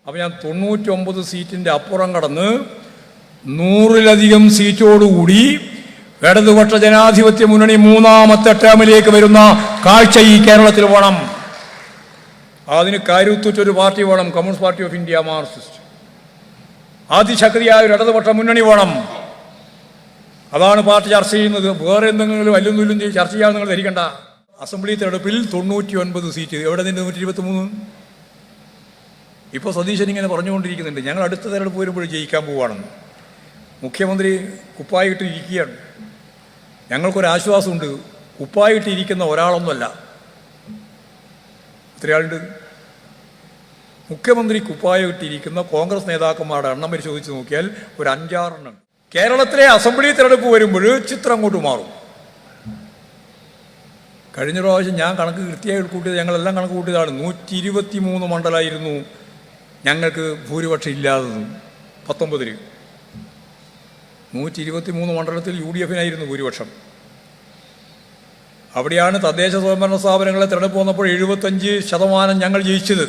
അപ്പോൾ ഞാൻ 99 സീറ്റിൻ്റെ അപ്പുറം കടന്ന് 100-ലധികം സീറ്റോടുകൂടി ഇടതുപക്ഷ ജനാധിപത്യ മുന്നണി മൂന്നാമത്തെ ടേമിലേക്ക് വരുന്ന കാഴ്ച ഈ കേരളത്തിൽ വേണം. അതിന് കരുത്തുറ്റൊരു പാർട്ടി വേണം, communist party of India Marxist. അതിശക്തിയായ ഒരു ഇടതുപക്ഷ മുന്നണി വേണം. അതാണ് പാർട്ടി ചർച്ച ചെയ്യുന്നത്. വേറെ എന്തെങ്കിലും അല്ലും ചർച്ച ചെയ്യാൻ നിങ്ങൾ ധരിക്കണ്ട. അസംബ്ലി തെരഞ്ഞെടുപ്പിൽ 99 സീറ്റ്, എവിടെ നിന്ന് 123? ഇപ്പോൾ സതീശൻ ഇങ്ങനെ പറഞ്ഞുകൊണ്ടിരിക്കുന്നുണ്ട്, ഞങ്ങൾ അടുത്ത തെരഞ്ഞെടുപ്പ് വരുമ്പോൾ ജയിക്കാൻ പോവുകയാണെന്ന്. മുഖ്യമന്ത്രി കുപ്പായിട്ടിരിക്കുകയാണ്. ഞങ്ങൾക്കൊരാശ്വാസമുണ്ട്, കുപ്പായിട്ടിരിക്കുന്ന ഒരാളൊന്നുമല്ല. എത്രയാളുണ്ട്? മുഖ്യമന്ത്രി കുപ്പായിട്ടിരിക്കുന്ന കോൺഗ്രസ് നേതാക്കന്മാരുടെ എണ്ണം പരിശോധിച്ച് നോക്കിയാൽ ഒരു 5-6 എണ്ണം. കേരളത്തിലെ അസംബ്ലി തെരഞ്ഞെടുപ്പ് വരുമ്പോൾ ചിത്രം അങ്ങോട്ട് മാറും. കഴിഞ്ഞ പ്രാവശ്യം ഞാൻ കണക്ക് കൃത്യമായി കൂട്ടിയത്, ഞങ്ങളെല്ലാം കണക്ക് കൂട്ടിയതാണ്. 123 മണ്ഡലമായിരുന്നു ഞങ്ങൾക്ക് ഭൂരിപക്ഷം ഇല്ലാത്തത്. 19 123 മണ്ഡലത്തിൽ UDF-നായിരുന്നു ഭൂരിപക്ഷം. അവിടെയാണ് തദ്ദേശ സ്വയംഭരണ സ്ഥാപനങ്ങളെ തിരഞ്ഞെടുപ്പ് വന്നപ്പോൾ 75% ഞങ്ങൾ ജയിച്ചത്.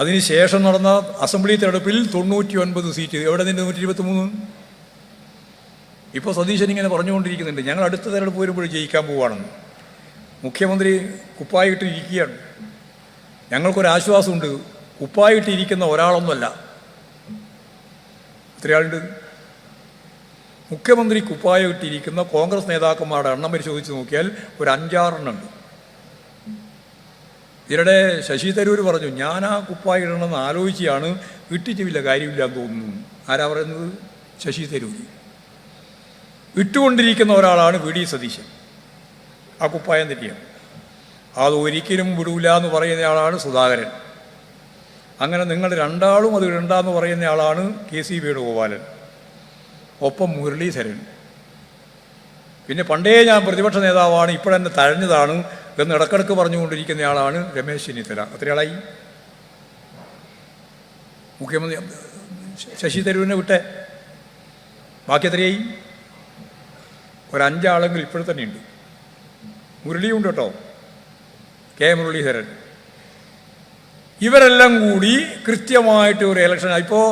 അതിനുശേഷം നടന്ന അസംബ്ലി തെരഞ്ഞെടുപ്പിൽ 99 സീറ്റ്, എവിടെ നിന്ന് 123? ഇപ്പോൾ സതീശൻ ഇങ്ങനെ പറഞ്ഞുകൊണ്ടിരിക്കുന്നുണ്ട്, ഞങ്ങൾ അടുത്ത തെരഞ്ഞെടുപ്പ് വരുമ്പോൾ ജയിക്കാൻ പോവുകയാണെന്ന്. മുഖ്യമന്ത്രി കുപ്പായിട്ടിരിക്കുകയാണ്. ഞങ്ങൾക്കൊരാശ്വാസമുണ്ട്, കുപ്പായിട്ടിരിക്കുന്ന ഒരാളൊന്നുമല്ല. എത്രയാളുണ്ട്? മുഖ്യമന്ത്രി കുപ്പായിട്ടിരിക്കുന്ന കോൺഗ്രസ് നേതാക്കന്മാരുടെ എണ്ണം പരിശോധിച്ച് നോക്കിയാൽ ഒരു 5-6 എണ്ണം ഉണ്ട്. ഇതിനിടെ ശശി തരൂർ പറഞ്ഞു, ഞാൻ ആ കുപ്പായി ഇടണമെന്ന് ആലോചിച്ചാണ്, ഇട്ടിട്ടില്ല, കാര്യമില്ല എന്ന് തോന്നുന്നു. ആരാ പറയുന്നത്? ശശി തരൂർ. ഇട്ടുകൊണ്ടിരിക്കുന്ന ഒരാളാണ് VD സതീശൻ. ആ കുപ്പായം തെറ്റിയാണ്. അത് ഒരിക്കലും വിടൂല എന്ന് പറയുന്ന ആളാണ് സുധാകരൻ. അങ്ങനെ നിങ്ങൾ രണ്ടാളും അത് ഇടണ്ടെന്ന് പറയുന്ന ആളാണ് KC വേണുഗോപാലൻ, ഒപ്പം മുരളീധരൻ. പിന്നെ പണ്ടേ ഞാൻ പ്രതിപക്ഷ നേതാവാണ്, ഇപ്പോഴെന്നെ തഴഞ്ഞതാണ് എന്ന് ഇടക്കിടക്ക് പറഞ്ഞുകൊണ്ടിരിക്കുന്ന ആളാണ് രമേശ് ചെന്നിത്തല. എത്രയാളായി? മുഖ്യമന്ത്രി ശശി തരൂരിനെ വിട്ടെ, ബാക്കി എത്രയായി? ഒരു 5 ആളെങ്കിൽ ഇപ്പോഴും തന്നെയുണ്ട്. മുരളിയുണ്ട് കേട്ടോ, K മുരളീധരൻ. ഇവരെല്ലാം കൂടി കൃത്യമായിട്ട് ഒരു ഇലക്ഷൻ. ഇപ്പോൾ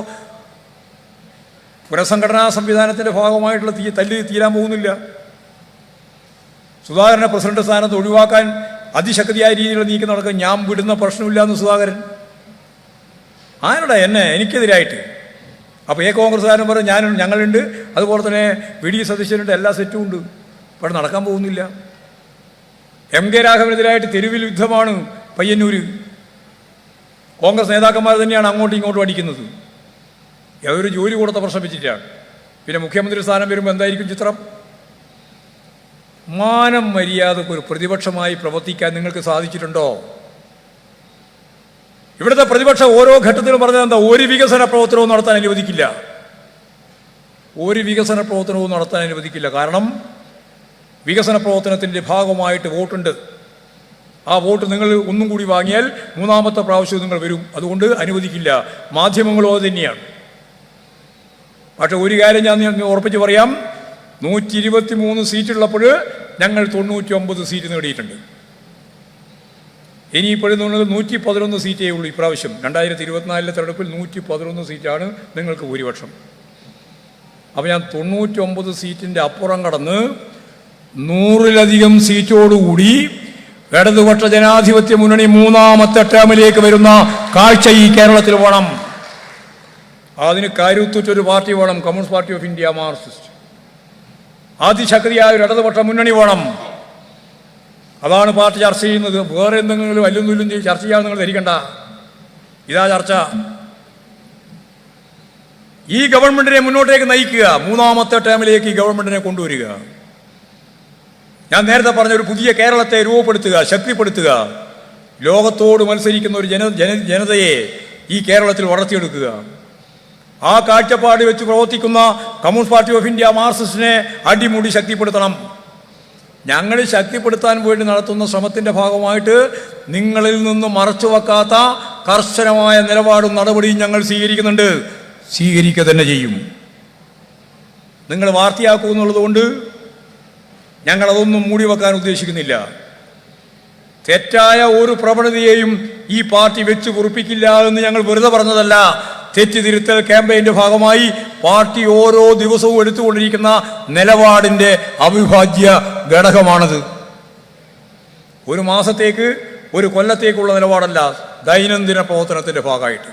പുനഃസംഘടനാ സംവിധാനത്തിൻ്റെ ഭാഗമായിട്ടുള്ള തല്ല് തീരാൻ പോകുന്നില്ല. സുധാകരനെ പ്രസിഡന്റ് സ്ഥാനത്ത് ഒഴിവാക്കാൻ അതിശക്തിയായ രീതിയിലുള്ള നീക്കം നടക്കാൻ ഞാൻ വിടുന്ന പ്രശ്നമില്ല എന്ന് സുധാകരൻ. ആരുടെ? എനിക്കെതിരായിട്ട്. അപ്പോൾ കോൺഗ്രസ്സുകാരൻ പറയും ഞങ്ങളുണ്ട്, അതുപോലെ തന്നെ VD സതീശനുണ്ട്, എല്ലാ സെറ്റും ഉണ്ട്. ഇവിടെ നടക്കാൻ പോകുന്നില്ല. MK രാഘവനെതിരായിട്ട് തെരുവിൽ യുദ്ധമാണ് പയ്യന്നൂർ. കോൺഗ്രസ് നേതാക്കന്മാർ തന്നെയാണ് അങ്ങോട്ടും ഇങ്ങോട്ടും അടിക്കുന്നത്. ഏതൊരു ജോലി കൊടുത്ത പ്രശ്നം വെച്ചിട്ടാണ്. പിന്നെ മുഖ്യമന്ത്രി സ്ഥാനം വരുമ്പോൾ എന്തായിരിക്കും ചിത്രം? മാനം മര്യാദക്ക് ഒരു പ്രതിപക്ഷമായി പ്രവർത്തിക്കാൻ നിങ്ങൾക്ക് സാധിച്ചിട്ടുണ്ടോ? ഇവിടുത്തെ പ്രതിപക്ഷം ഓരോ ഘട്ടത്തിലും പറഞ്ഞത് എന്താ? ഒരു വികസന പ്രവർത്തനവും നടത്താൻ അനുവദിക്കില്ല. ഒരു വികസന പ്രവർത്തനവും നടത്താൻ അനുവദിക്കില്ല. കാരണം വികസന പ്രവർത്തനത്തിൻ്റെ ഭാഗമായിട്ട് വോട്ടുണ്ട്. ആ വോട്ട് നിങ്ങൾ ഒന്നും കൂടി വാങ്ങിയാൽ മൂന്നാമത്തെ പ്രാവശ്യം നിങ്ങൾ വരും. അതുകൊണ്ട് അനുവദിക്കില്ല. മാധ്യമങ്ങളോ അത് തന്നെയാണ്. പക്ഷെ ഒരു കാര്യം ഞാൻ ഉറപ്പിച്ച് പറയാം, 123 സീറ്റുള്ളപ്പോൾ ഞങ്ങൾ 99 സീറ്റ് നേടിയിട്ടുണ്ട്. ഇനിയിപ്പോഴും 111 സീറ്റേ ഉള്ളൂ ഇപ്രാവശ്യം. 2024 തെരഞ്ഞെടുപ്പിൽ 111 സീറ്റാണ് നിങ്ങൾക്ക് ഭൂരിപക്ഷം. അപ്പോൾ ഞാൻ 99 സീറ്റിൻ്റെ അപ്പുറം കടന്ന് 100-ലധികം സീറ്റോടുകൂടി ഇടതുപക്ഷ ജനാധിപത്യ മുന്നണി മൂന്നാമത്തെ ടേമിലേക്ക് വരുന്ന കാഴ്ച ഈ കേരളത്തിൽ വേണം. അതിന് കരുത്തുറ്റൊരു പാർട്ടി വേണം, communist party of India Marxist. അതിശക്തിയായ ഒരു ഇടതുപക്ഷ മുന്നണി വേണം. അതാണ് പാർട്ടി ചർച്ച ചെയ്യുന്നത്. വേറെ എന്തെങ്കിലും അല്ലും ചർച്ച ചെയ്യാൻ നിങ്ങൾ ധരിക്കണ്ട. ഇതാ ചർച്ച. ഈ ഗവൺമെന്റിനെ മുന്നോട്ടേക്ക് നയിക്കുക, മൂന്നാമത്തെ ടേമിലേക്ക് ഈ ഗവൺമെന്റിനെ കൊണ്ടുവരിക. ഞാൻ നേരത്തെ പറഞ്ഞ ഒരു പുതിയ കേരളത്തെ രൂപപ്പെടുത്തുക, ശക്തിപ്പെടുത്തുക. ലോകത്തോട് മത്സരിക്കുന്ന ഒരു ജനതയെ ഈ കേരളത്തിൽ വളർത്തിയെടുക്കുക. ആ കാഴ്ചപ്പാട് വെച്ച് പ്രവർത്തിക്കുന്ന കമ്മ്യൂണിസ്റ്റ് പാർട്ടി ഓഫ് ഇന്ത്യ മാർക്സിസ്റ്റിനെ അടിമുടി ശക്തിപ്പെടുത്തണം. ഞങ്ങൾ ശക്തിപ്പെടുത്താൻ വേണ്ടി നടത്തുന്ന ശ്രമത്തിൻ്റെ ഭാഗമായിട്ട് നിങ്ങളിൽ നിന്ന് മറച്ചു വെക്കാത്ത കർശനമായ നിലപാടും നടപടിയും ഞങ്ങൾ സ്വീകരിക്കുന്നുണ്ട്, സ്വീകരിക്കുക തന്നെ ചെയ്യും. നിങ്ങൾ വാർത്തയാക്കൂ എന്നുള്ളതുകൊണ്ട് ഞങ്ങളതൊന്നും മൂടി വെക്കാൻ ഉദ്ദേശിക്കുന്നില്ല. തെറ്റായ ഒരു പ്രവണതയെയും ഈ പാർട്ടി വെച്ച് പൊറുപ്പിക്കില്ല എന്ന് ഞങ്ങൾ വെറുതെ പറഞ്ഞതല്ല. തെറ്റുതിരുത്തൽ ക്യാമ്പയിൻ്റെ ഭാഗമായി പാർട്ടി ഓരോ ദിവസവും എടുത്തുകൊണ്ടിരിക്കുന്ന നിലപാടിൻ്റെ അവിഭാജ്യ ഘടകമാണത്. ഒരു മാസത്തേക്ക്, ഒരു കൊല്ലത്തേക്കുള്ള നിലപാടല്ല, ദൈനംദിന പ്രവർത്തനത്തിൻ്റെ ഭാഗമായിട്ട്.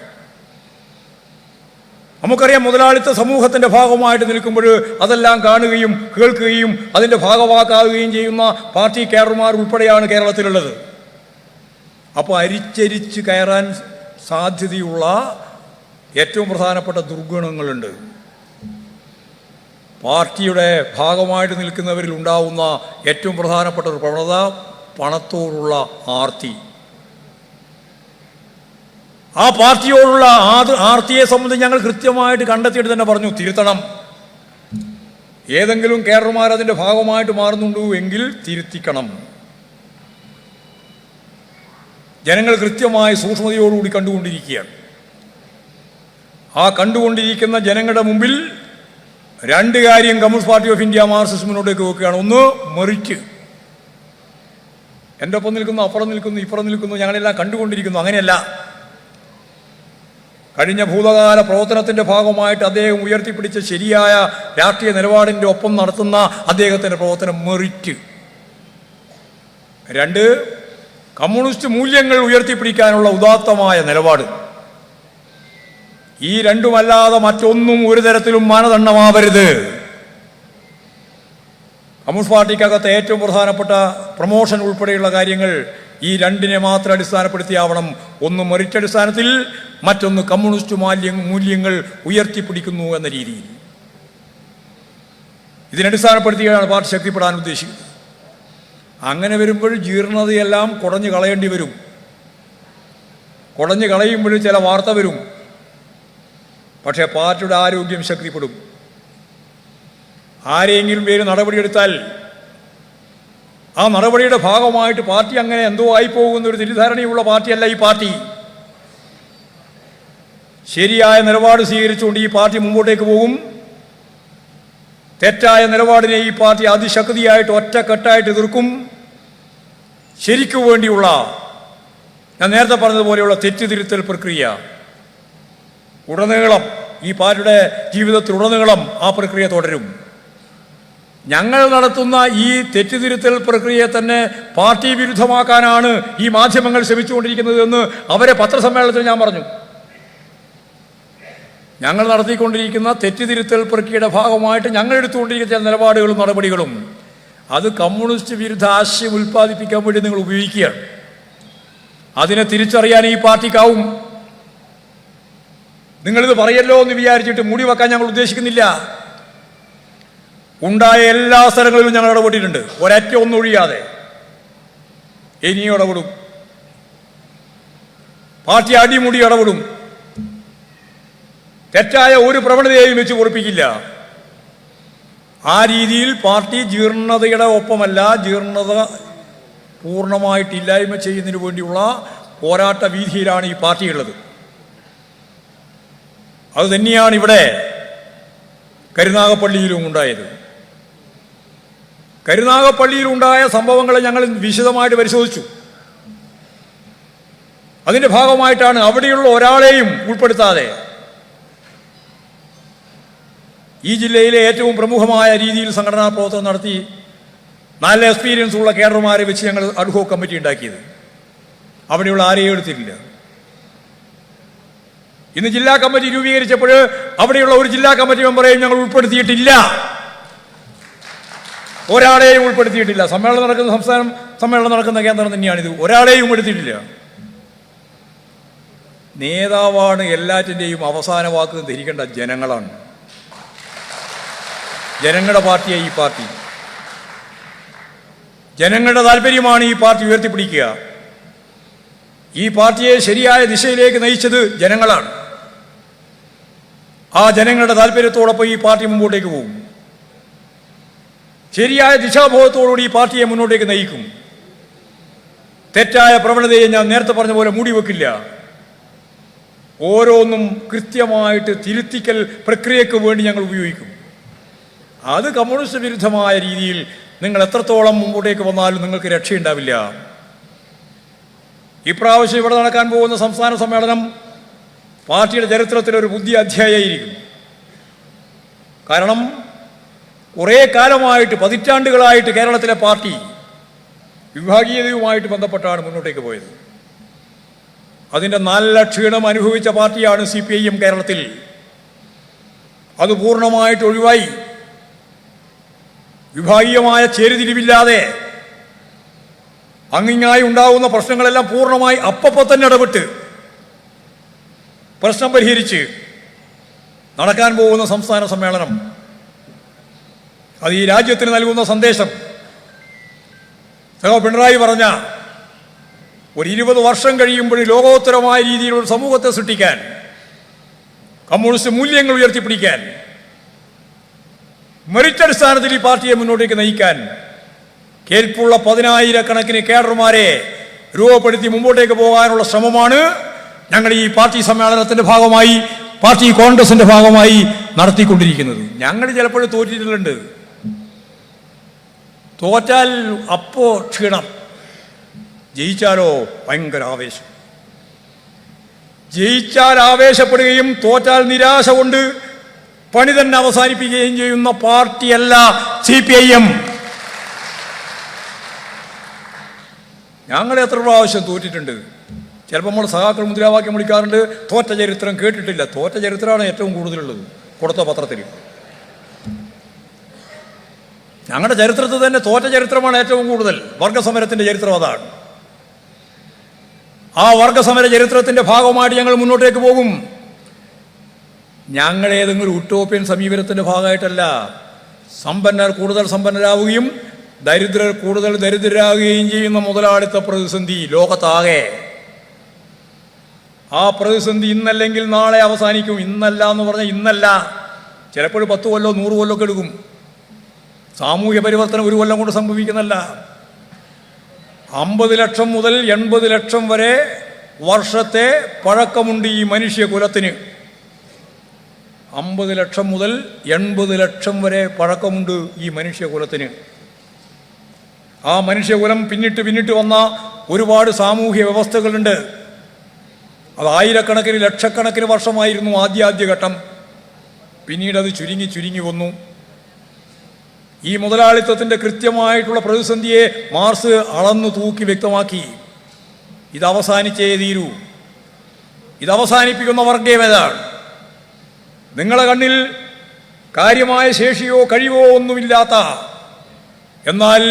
നമുക്കറിയാം, മുതലാളിത്ത സമൂഹത്തിൻ്റെ ഭാഗമായിട്ട് നിൽക്കുമ്പോൾ അതെല്ലാം കാണുകയും കേൾക്കുകയും അതിൻ്റെ ഭാഗവാക്കാവുകയും ചെയ്യുന്ന പാർട്ടി കേഡർമാർ ഉൾപ്പെടെയാണ് കേരളത്തിലുള്ളത്. അപ്പോൾ അരിച്ചരിച്ച് കയറാൻ സാധ്യതയുള്ള ഏറ്റവും പ്രധാനപ്പെട്ട ദുർഗുണങ്ങളുണ്ട്. പാർട്ടിയുടെ ഭാഗമായിട്ട് നിൽക്കുന്നവരിൽ ഉണ്ടാവുന്ന ഏറ്റവും പ്രധാനപ്പെട്ട ഒരു പ്രവണത പണത്തോടുള്ള ആർത്തി. ആ പാർട്ടിയോടുള്ള ആർത്തിയെ സംബന്ധിച്ച് ഞങ്ങൾ കൃത്യമായിട്ട് കണ്ടെത്തിയിട്ട് തന്നെ പറഞ്ഞു, തിരുത്തണം. ഏതെങ്കിലും കേഡർമാർ അതിൻ്റെ ഭാഗമായിട്ട് മാറുന്നുണ്ടോ എങ്കിൽ തിരുത്തിക്കണം. ജനങ്ങൾ കൃത്യമായി സൂക്ഷ്മതയോടുകൂടി കണ്ടുകൊണ്ടിരിക്കുകയാണ്. ആ കണ്ടുകൊണ്ടിരിക്കുന്ന ജനങ്ങളുടെ മുമ്പിൽ രണ്ട് കാര്യം communist party of India Marxist മുന്നോട്ടേക്ക് വെക്കുകയാണ്. ഒന്ന്, മെറിറ്റ്. എൻ്റെ ഒപ്പം നിൽക്കുന്നു, അപ്പുറം നിൽക്കുന്നു, ഇപ്പുറം നിൽക്കുന്നു, ഞങ്ങളെല്ലാം കണ്ടുകൊണ്ടിരിക്കുന്നു. അങ്ങനെയല്ല. കഴിഞ്ഞ ഭൂതകാല പ്രവർത്തനത്തിൻ്റെ ഭാഗമായിട്ട് അദ്ദേഹം ഉയർത്തിപ്പിടിച്ച ശരിയായ രാഷ്ട്രീയ നിലപാടിൻ്റെ ഒപ്പം നടത്തുന്ന അദ്ദേഹത്തിൻ്റെ പ്രവർത്തനം മെറിറ്റ്. രണ്ട്, കമ്മ്യൂണിസ്റ്റ് മൂല്യങ്ങൾ ഉയർത്തിപ്പിടിക്കാനുള്ള ഉദാത്തമായ നിലപാട്. ഈ രണ്ടുമല്ലാതെ മറ്റൊന്നും ഒരു തരത്തിലും മാനദണ്ഡമാവരുത്. കമ്മ്യൂണിസ്റ്റ് പാർട്ടിക്കകത്ത് ഏറ്റവും പ്രധാനപ്പെട്ട പ്രമോഷൻ ഉൾപ്പെടെയുള്ള കാര്യങ്ങൾ ഈ രണ്ടിനെ മാത്രം അടിസ്ഥാനപ്പെടുത്തിയാവണം. ഒന്ന് മെറിറ്റ് അടിസ്ഥാനത്തിൽ, മറ്റൊന്ന് കമ്മ്യൂണിസ്റ്റ് മൂല്യങ്ങൾ ഉയർത്തിപ്പിടിക്കുന്നു എന്ന രീതിയിൽ. ഇതിനടിസ്ഥാനപ്പെടുത്തിയാണ് പാർട്ടി ശക്തിപ്പെടാൻ ഉദ്ദേശിക്കുന്നത്. അങ്ങനെ വരുമ്പോൾ ജീർണതയെല്ലാം കുടഞ്ഞു കളയേണ്ടി വരും. കുടഞ്ഞു കളയുമ്പോൾ ചില വാർത്ത വരും, പക്ഷേ പാർട്ടിയുടെ ആരോഗ്യം ശക്തിപ്പെടും. ആരെങ്കിലും പേര് നടപടിയെടുത്താൽ ആ നടപടിയുടെ ഭാഗമായിട്ട് പാർട്ടി അങ്ങനെ എന്തോ ആയിപ്പോകുന്നൊരു തെറ്റിദ്ധാരണയുള്ള പാർട്ടിയല്ല ഈ പാർട്ടി. ശരിയായ നിലപാട് സ്വീകരിച്ചുകൊണ്ട് ഈ പാർട്ടി മുമ്പോട്ടേക്ക് പോകും. തെറ്റായ നിലപാടിനെ ഈ പാർട്ടി അതിശക്തിയായിട്ട് ഒറ്റക്കെട്ടായിട്ട് എതിർക്കും. ശരിക്കു വേണ്ടിയുള്ള, ഞാൻ നേരത്തെ പറഞ്ഞതുപോലെയുള്ള തെറ്റുതിരുത്തൽ പ്രക്രിയ ഉടനീളം, ഈ പാർട്ടിയുടെ ജീവിതത്തിലുടനീളം ആ പ്രക്രിയ തുടരും. ഞങ്ങൾ നടത്തുന്ന ഈ തെറ്റുതിരുത്തൽ പ്രക്രിയയെ തന്നെ പാർട്ടി വിരുദ്ധമാക്കാനാണ് ഈ മാധ്യമങ്ങൾ ശ്രമിച്ചുകൊണ്ടിരിക്കുന്നത് എന്ന് അവരെ പത്രസമ്മേളനത്തിൽ ഞാൻ പറഞ്ഞു. ഞങ്ങൾ നടത്തിക്കൊണ്ടിരിക്കുന്ന തെറ്റുതിരുത്തൽ പ്രക്രിയയുടെ ഭാഗമായിട്ട് ഞങ്ങൾ എടുത്തുകൊണ്ടിരിക്കുന്ന ചില നിലപാടുകളും നടപടികളും അത് കമ്മ്യൂണിസ്റ്റ് വിരുദ്ധ ആശയം ഉൽപ്പാദിപ്പിക്കാൻ വേണ്ടി നിങ്ങൾ ഉപയോഗിക്കുകയാണ്. അതിനെ തിരിച്ചറിയാൻ ഈ പാർട്ടിക്കാവും. നിങ്ങളിത് പറയല്ലോ എന്ന് വിചാരിച്ചിട്ട് മൂടി വെക്കാൻ ഞങ്ങൾ ഉദ്ദേശിക്കുന്നില്ല. ഉണ്ടായ എല്ലാ സ്ഥലങ്ങളിലും ഞങ്ങൾ ഇടപെട്ടിട്ടുണ്ട്, ഒരൊറ്റ ഒന്നൊഴിയാതെ. ഇനിയും ഇടപെടും. പാർട്ടി അടിമുടി ഇടപെടും. തെറ്റായ ഒരു പ്രവണതയെയും വെച്ച് പൊറുപ്പിക്കില്ല. ആ രീതിയിൽ പാർട്ടി ജീർണതയുടെ ഒപ്പമല്ല, ജീർണത പൂർണ്ണമായിട്ടില്ലായ്മ ചെയ്യുന്നതിന് വേണ്ടിയുള്ള പോരാട്ട വീതിയിലാണ് ഈ പാർട്ടിയുള്ളത്. അത് തന്നെയാണ് ഇവിടെ കരുനാഗപ്പള്ളിയിലും ഉണ്ടായത്. കരുനാഗപ്പള്ളിയിലുണ്ടായ സംഭവങ്ങളെ ഞങ്ങൾ വിശദമായിട്ട് പരിശോധിച്ചു. അതിൻ്റെ ഭാഗമായിട്ടാണ് അവിടെയുള്ള ഒരാളെയും ഉൾപ്പെടുത്താതെ ഈ ജില്ലയിലെ ഏറ്റവും പ്രമുഖമായ രീതിയിൽ സംഘടനാ പ്രവർത്തനം നടത്തി നല്ല എക്സ്പീരിയൻസ് ഉള്ള കേഡർമാരെ വെച്ച് ഞങ്ങൾ അഡ്ഹോക് കമ്മിറ്റി ഉണ്ടാക്കിയത്. അവിടെയുള്ള ആരെയും എടുത്തിട്ടില്ല. ഇന്ന് ജില്ലാ കമ്മിറ്റി രൂപീകരിച്ചപ്പോൾ അവിടെയുള്ള ഒരു ജില്ലാ കമ്മിറ്റി മെമ്പറെയും ഞങ്ങൾ ഉൾപ്പെടുത്തിയിട്ടില്ല. ഒരാളെയും ഉൾപ്പെടുത്തിയിട്ടില്ല. സമ്മേളനം നടക്കുന്ന സമ്മേളനം നടക്കുന്ന കേന്ദ്രം തന്നെയാണിത്. ഒരാളെയും എടുത്തിട്ടില്ല. നേതാവാണ് എല്ലാറ്റിൻ്റെയും അവസാന വാക്ക് ധരിക്കേണ്ട ജനങ്ങളാണ്. ജനങ്ങളുടെ പാർട്ടിയായി ഈ പാർട്ടി. ജനങ്ങളുടെ താല്പര്യമാണ് ഈ പാർട്ടി ഉയർത്തിപ്പിടിക്കുക. ഈ പാർട്ടിയെ ശരിയായ ദിശയിലേക്ക് നയിച്ചത് ജനങ്ങളാണ്. ആ ജനങ്ങളുടെ താല്പര്യത്തോടൊപ്പം ഈ പാർട്ടി മുമ്പോട്ടേക്ക് പോകും. ശരിയായ ദിശാബോധത്തോടുകൂടി ഈ പാർട്ടിയെ മുന്നോട്ടേക്ക് നയിക്കും. തെറ്റായ പ്രവണതയെ ഞാൻ നേരത്തെ പറഞ്ഞ പോലെ മൂടിവെക്കില്ല. ഓരോന്നും കൃത്യമായിട്ട് തിരുത്തിക്കൽ പ്രക്രിയക്ക് വേണ്ടി ഞങ്ങൾ ഉപയോഗിക്കും. അത് കമ്മ്യൂണിസ്റ്റ് വിരുദ്ധമായ രീതിയിൽ നിങ്ങൾ എത്രത്തോളം മുമ്പോട്ടേക്ക് വന്നാലും നിങ്ങൾക്ക് രക്ഷയുണ്ടാവില്ല. ഇപ്രാവശ്യം ഇവിടെ നടക്കാൻ പോകുന്ന സംസ്ഥാന സമ്മേളനം പാർട്ടിയുടെ ചരിത്രത്തിലൊരു പുതിയ അധ്യായമായിരിക്കും. കാരണം കുറേ കാലമായിട്ട്, പതിറ്റാണ്ടുകളായിട്ട് കേരളത്തിലെ പാർട്ടി വിഭാഗീയതയുമായിട്ട് ബന്ധപ്പെട്ടാണ് മുന്നോട്ടേക്ക് പോയത്. അതിൻ്റെ നല്ല ക്ഷീണം അനുഭവിച്ച പാർട്ടിയാണ് CPIM കേരളത്തിൽ. അത് പൂർണ്ണമായിട്ട് ഒഴിവായി വിഭാഗീയമായ ചേരിതിരിവില്ലാതെ അങ്ങിങ്ങായി ഉണ്ടാകുന്ന പ്രശ്നങ്ങളെല്ലാം പൂർണ്ണമായി അപ്പപ്പോൾ തന്നെ ഇടപെട്ട് പ്രശ്നം പരിഹരിച്ച് നടക്കാൻ പോകുന്ന സംസ്ഥാന സമ്മേളനം അത് ഈ രാജ്യത്തിന് നൽകുന്ന സന്ദേശം പിണറായി പറഞ്ഞ ഒരു 20 വർഷം കഴിയുമ്പോൾ ലോകോത്തരമായ രീതിയിലുള്ള സമൂഹത്തെ സൃഷ്ടിക്കാൻ, കമ്മ്യൂണിസ്റ്റ് മൂല്യങ്ങൾ ഉയർത്തിപ്പിടിക്കാൻ, മെറിറ്റ് അടിസ്ഥാനത്തിൽ ഈ പാർട്ടിയെ മുന്നോട്ടേക്ക് നയിക്കാൻ കേൾപ്പുള്ള 10,000-കണക്കിന് കേഡർമാരെ രൂപപ്പെടുത്തി മുമ്പോട്ടേക്ക് പോകാനുള്ള ശ്രമമാണ് ഞങ്ങൾ ഈ പാർട്ടി സമ്മേളനത്തിന്റെ ഭാഗമായി, പാർട്ടി കോൺഗ്രസിന്റെ ഭാഗമായി നടത്തിക്കൊണ്ടിരിക്കുന്നത്. ഞങ്ങൾ ചിലപ്പോൾ തോറ്റിട്ടുണ്ട്. തോറ്റാൽ അപ്പോ ക്ഷീണം, ജയിച്ചാലോ ഭയങ്കര ആവേശം. ജയിച്ചാൽ ആവേശപ്പെടുകയും തോറ്റാൽ നിരാശ കൊണ്ട് പണി തന്നെ അവസാനിപ്പിക്കുകയും ചെയ്യുന്ന പാർട്ടിയല്ല CPIM. ഞങ്ങൾ എത്ര പ്രാവശ്യം തോറ്റിട്ടുണ്ട്. ചിലപ്പോൾ നമ്മൾ സഹാക്കൾ മുദ്രാവാക്യം വിളിക്കാറുണ്ട്, തോറ്റ ചരിത്രം കേട്ടിട്ടില്ല. തോറ്റ ചരിത്രമാണ് ഏറ്റവും കൂടുതലുള്ളത് കൊടുത്ത പത്രത്തിൽ. ഞങ്ങളുടെ ചരിത്രത്തിൽ തന്നെ തോറ്റ ചരിത്രമാണ് ഏറ്റവും കൂടുതൽ. വർഗസമരത്തിൻ്റെ ചരിത്രം അതാണ്. ആ വർഗസമര ചരിത്രത്തിൻ്റെ ഭാഗമായിട്ട് ഞങ്ങൾ മുന്നോട്ടേക്ക് പോകും. ഞങ്ങൾ ഏതെങ്കിലും ഉട്ടോപ്യൻ സമീപനത്തിൻ്റെ ഭാഗമായിട്ടല്ല. സമ്പന്നർ കൂടുതൽ സമ്പന്നരാവുകയും ദരിദ്രർ കൂടുതൽ ദരിദ്രരാകുകയും ചെയ്യുന്ന മുതലാളിത്ത പ്രതിസന്ധി ലോകത്താകെ, ആ പ്രതിസന്ധി ഇന്നല്ലെങ്കിൽ നാളെ അവസാനിക്കും. ഇന്നല്ല എന്ന് പറഞ്ഞാൽ ഇന്നല്ല, ചിലപ്പോൾ 10 കൊല്ലോ 100 കൊല്ലോ ഒക്കെ എടുക്കും. സാമൂഹ്യ പരിവർത്തനം ഒരു കൊല്ലം കൊണ്ട് സംഭവിക്കുന്നല്ല. 50 ലക്ഷം മുതൽ 80 ലക്ഷം വരെ വർഷത്തെ പഴക്കമുണ്ട് ഈ മനുഷ്യകുലത്തിന്. 50 ലക്ഷം മുതൽ 80 ലക്ഷം വരെ പഴക്കമുണ്ട് ഈ മനുഷ്യകുലത്തിന്. ആ മനുഷ്യകുലം പിന്നിട്ട് വന്ന ഒരുപാട് സാമൂഹ്യ വ്യവസ്ഥകളുണ്ട്. അത് ആയിരക്കണക്കിന് ലക്ഷക്കണക്കിന് വർഷമായിരുന്നു ആദ്യഘട്ടം. പിന്നീട് അത് ചുരുങ്ങി വന്നു. ഈ മുതലാളിത്തത്തിൻ്റെ കൃത്യമായിട്ടുള്ള പ്രതിസന്ധിയെ മാർക്സ് അളന്നു തൂക്കി വ്യക്തമാക്കി. ഇത് അവസാനിച്ചേ തീരൂ. ഇത് അവസാനിപ്പിക്കുന്ന വർഗം ഏതാണ്? നിങ്ങളെ കണ്ണിൽ കാര്യമായ ശേഷിയോ കഴിവോ ഒന്നുമില്ലാത്ത, എന്നാൽ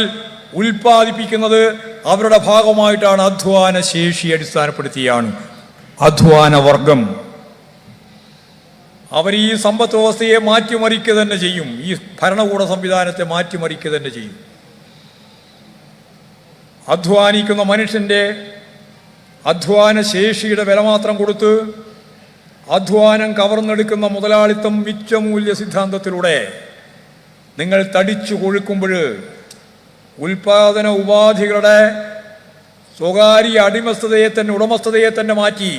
ഉൽപ്പാദിപ്പിക്കുന്നത് അവരുടെ ഭാഗമായിട്ടാണ് അധ്വാന ശേഷി അടിസ്ഥാനപ്പെടുത്തിയാണ് അധ്വാന വർഗം. അവർ ഈ സമ്പദ് വ്യവസ്ഥയെ മാറ്റിമറിക്കുക തന്നെ ചെയ്യും. ഈ ഭരണകൂട സംവിധാനത്തെ മാറ്റിമറിക്കുക തന്നെ ചെയ്യും. അധ്വാനിക്കുന്ന മനുഷ്യൻ്റെ അധ്വാന ശേഷിയുടെ വില മാത്രം കൊടുത്ത് അധ്വാനം കവർന്നെടുക്കുന്ന മുതലാളിത്തം മിച്ചമൂല്യ സിദ്ധാന്തത്തിലൂടെ നിങ്ങൾ തടിച്ചു കൊഴുക്കുമ്പോൾ ഉൽപാദന ഉപാധികളുടെ സ്വകാര്യ ഉടമസ്ഥതയെ തന്നെ മാറ്റി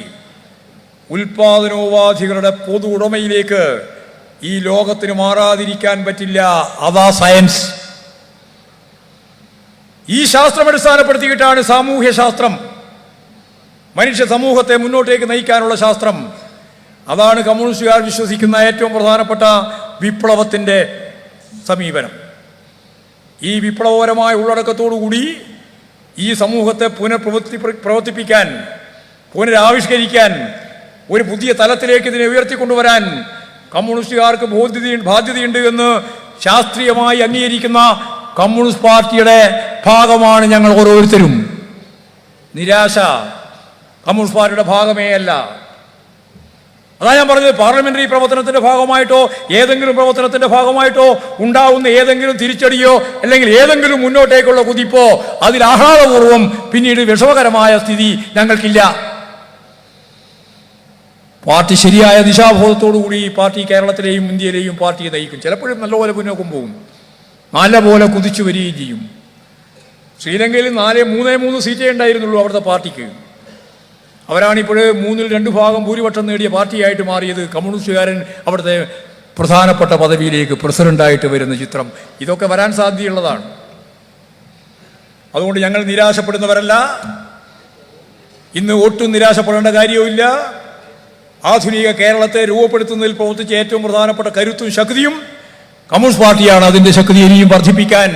ഉൽപാദനോപാധികളുടെ പൊതു ഉടമയിലേക്ക് ഈ ലോകത്തിന് മാറാതിരിക്കാൻ പറ്റില്ല. അതാ സയൻസ്. ഈ ശാസ്ത്രം അടിസ്ഥാനപ്പെടുത്തിയിട്ടാണ് സാമൂഹ്യ ശാസ്ത്രം, മനുഷ്യ സമൂഹത്തെ മുന്നോട്ടേക്ക് നയിക്കാനുള്ള ശാസ്ത്രം. അതാണ് കമ്മ്യൂണിസ്റ്റുകാർ വിശ്വസിക്കുന്ന ഏറ്റവും പ്രധാനപ്പെട്ട വിപ്ലവത്തിൻ്റെ സമീപനം. ഈ വിപ്ലവപരമായ ഉള്ളടക്കത്തോടുകൂടി ഈ സമൂഹത്തെ പ്രവർത്തിപ്പിക്കാൻ, പുനരാവിഷ്കരിക്കാൻ, ഒരു പുതിയ തലത്തിലേക്ക് ഇതിനെ ഉയർത്തിക്കൊണ്ടുവരാൻ കമ്മ്യൂണിസ്റ്റുകാർക്ക് ബാധ്യതയുണ്ട് എന്ന് ശാസ്ത്രീയമായി അംഗീകരിക്കുന്ന കമ്മ്യൂണിസ്റ്റ് പാർട്ടിയുടെ ഭാഗമാണ് ഞങ്ങൾ ഓരോരുത്തരും. നിരാശ കമ്മ്യൂണിസ്റ്റ് പാർട്ടിയുടെ ഭാഗമേ അല്ല. അതാ ഞാൻ പറഞ്ഞത്, പാർലമെന്ററി പ്രവർത്തനത്തിന്റെ ഭാഗമായിട്ടോ ഏതെങ്കിലും പ്രവർത്തനത്തിന്റെ ഭാഗമായിട്ടോ ഉണ്ടാവുന്ന ഏതെങ്കിലും തിരിച്ചടിയോ അല്ലെങ്കിൽ ഏതെങ്കിലും മുന്നോട്ടേക്കുള്ള കുതിപ്പോ അതിൽ ആഹ്ലാദപൂർവ്വം പിന്നീട് വിഷമകരമായ സ്ഥിതി ഞങ്ങൾക്കില്ല. പാർട്ടി ശരിയായ ദിശാബോധത്തോടുകൂടി പാർട്ടി കേരളത്തിലെയും ഇന്ത്യയിലെയും പാർട്ടിയെ നയിക്കും. ചിലപ്പോഴും നല്ലപോലെ മുന്നോക്കം പോകും, നല്ലപോലെ കുതിച്ചു വരികയും ചെയ്യും. ശ്രീലങ്കയിൽ 3 സീറ്റേ ഉണ്ടായിരുന്നുള്ളൂ അവിടുത്തെ പാർട്ടിക്ക്. അവരാണിപ്പോൾ 2/3 ഭൂരിപക്ഷം നേടിയ പാർട്ടിയായിട്ട് മാറിയത്. കമ്മ്യൂണിസ്റ്റുകാരൻ അവിടുത്തെ പ്രധാനപ്പെട്ട പദവിയിലേക്ക് പ്രസിഡന്റായിട്ട് വരുന്ന ചിത്രം ഇതൊക്കെ വരാൻ സാധ്യതയുള്ളതാണ്. അതുകൊണ്ട് ഞങ്ങൾ നിരാശപ്പെടുന്നവരല്ല. ഇന്ന് ഒട്ടും നിരാശപ്പെടേണ്ട കാര്യവുമില്ല. ആധുനിക കേരളത്തെ രൂപപ്പെടുത്തുന്നതിൽ പ്രവർത്തിച്ച ഏറ്റവും പ്രധാനപ്പെട്ട കരുത്തും ശക്തിയും കമ്മ്യൂണിസ്റ്റ് പാർട്ടിയാണ്. അതിൻ്റെ ശക്തി ഇനിയും വർദ്ധിപ്പിക്കാൻ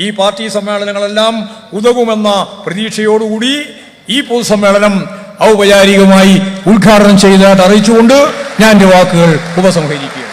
ഈ പാർട്ടി സമ്മേളനങ്ങളെല്ലാം ഉതകുമെന്ന പ്രതീക്ഷയോടുകൂടി ഈ പൊതുസമ്മേളനം ഔപചാരികമായി ഉദ്ഘാടനം ചെയ്തതായിട്ട് അറിയിച്ചുകൊണ്ട് ഞാൻ എൻ്റെ വാക്കുകൾ ഉപസംഹരിക്കുക.